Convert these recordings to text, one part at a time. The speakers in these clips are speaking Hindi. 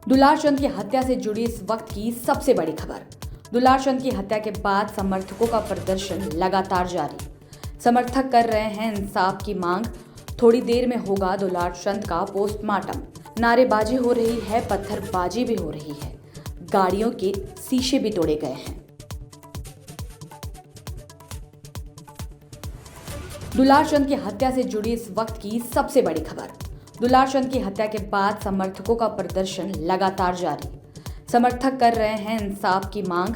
दुलार चंद की हत्या से जुड़ी इस वक्त की सबसे बड़ी खबर। दुलार चंद की हत्या के बाद समर्थकों का प्रदर्शन लगातार जारी। समर्थक कर रहे हैं इंसाफ की मांग। थोड़ी देर में होगा दुलार चंद का पोस्टमार्टम। नारेबाजी हो रही है, पत्थरबाजी भी हो रही है, गाड़ियों के शीशे भी तोड़े गए हैं। दुलार चंद की हत्या से जुड़ी इस वक्त की सबसे बड़ी खबर। दुलार चंद की हत्या के बाद समर्थकों का प्रदर्शन लगातार जारी। समर्थक कर रहे हैं इंसाफ की मांग।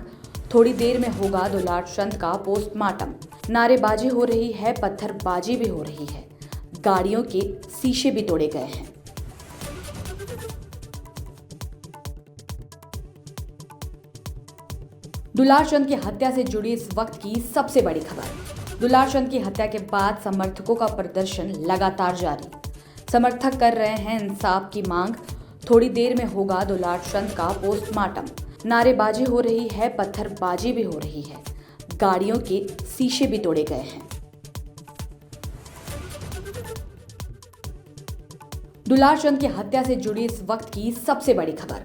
थोड़ी देर में होगा दुलार चंद का पोस्टमार्टम। नारेबाजी हो रही है, पत्थरबाजी भी हो रही है, गाड़ियों के शीशे भी तोड़े गए हैं। दुलार चंद की हत्या से जुड़ी इस वक्त की सबसे बड़ी खबर। दुलार चंद की हत्या के बाद समर्थकों का प्रदर्शन लगातार जारी। समर्थक कर रहे हैं इंसाफ की मांग। थोड़ी देर में होगा दुलार चंद का पोस्टमार्टम। नारेबाजी हो रही है, पत्थरबाजी भी हो रही है, गाड़ियों के शीशे भी तोड़े गए हैं। दुलार चंद की हत्या से जुड़ी इस वक्त की सबसे बड़ी खबर।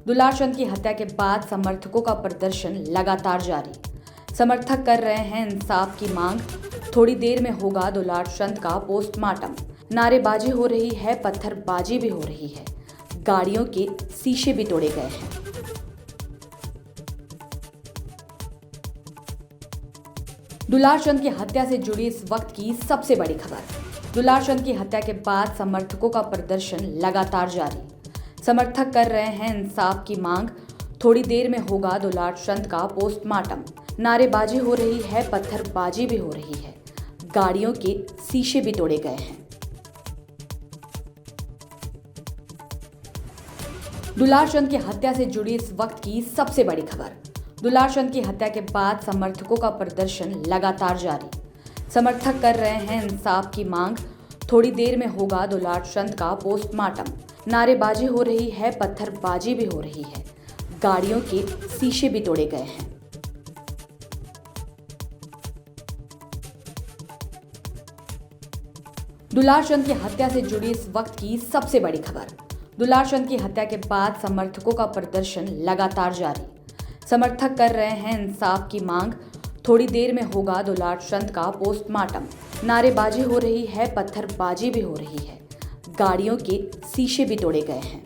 दुलार चंद की हत्या के बाद समर्थकों का प्रदर्शन लगातार जारी। समर्थक कर रहे हैं इंसाफ की मांग। थोड़ी देर में होगा दुलार चंद का पोस्टमार्टम। नारेबाजी हो रही है, पत्थरबाजी भी हो रही है, गाड़ियों के शीशे भी तोड़े गए हैं। दुलार चंद की हत्या से जुड़ी इस वक्त की सबसे बड़ी खबर। दुलार चंद की हत्या के बाद समर्थकों का प्रदर्शन लगातार जारी। समर्थक कर रहे हैं इंसाफ की मांग। थोड़ी देर में होगा दुलार चंद का पोस्टमार्टम। नारेबाजी हो रही है, पत्थरबाजी भी हो रही है, गाड़ियों के शीशे भी तोड़े गए हैं। दुलार चंद की हत्या से जुड़ी इस वक्त की सबसे बड़ी खबर। दुलार चंद की हत्या के बाद समर्थकों का प्रदर्शन लगातार जारी। समर्थक कर रहे हैं इंसाफ की मांग। थोड़ी देर में होगा दुलार चंद का पोस्टमार्टम। नारेबाजी हो रही है, पत्थरबाजी भी हो रही है, गाड़ियों के शीशे भी तोड़े गए हैं। दुलार चंद की हत्या से जुड़ी इस वक्त की सबसे बड़ी खबर। दुलार चंद की हत्या के बाद समर्थकों का प्रदर्शन लगातार जारी। समर्थक कर रहे हैं इंसाफ की मांग। थोड़ी देर में होगा दुलार चंद का पोस्टमार्टम। नारेबाजी हो रही है, पत्थरबाजी भी हो रही है, गाड़ियों के शीशे भी तोड़े गए हैं।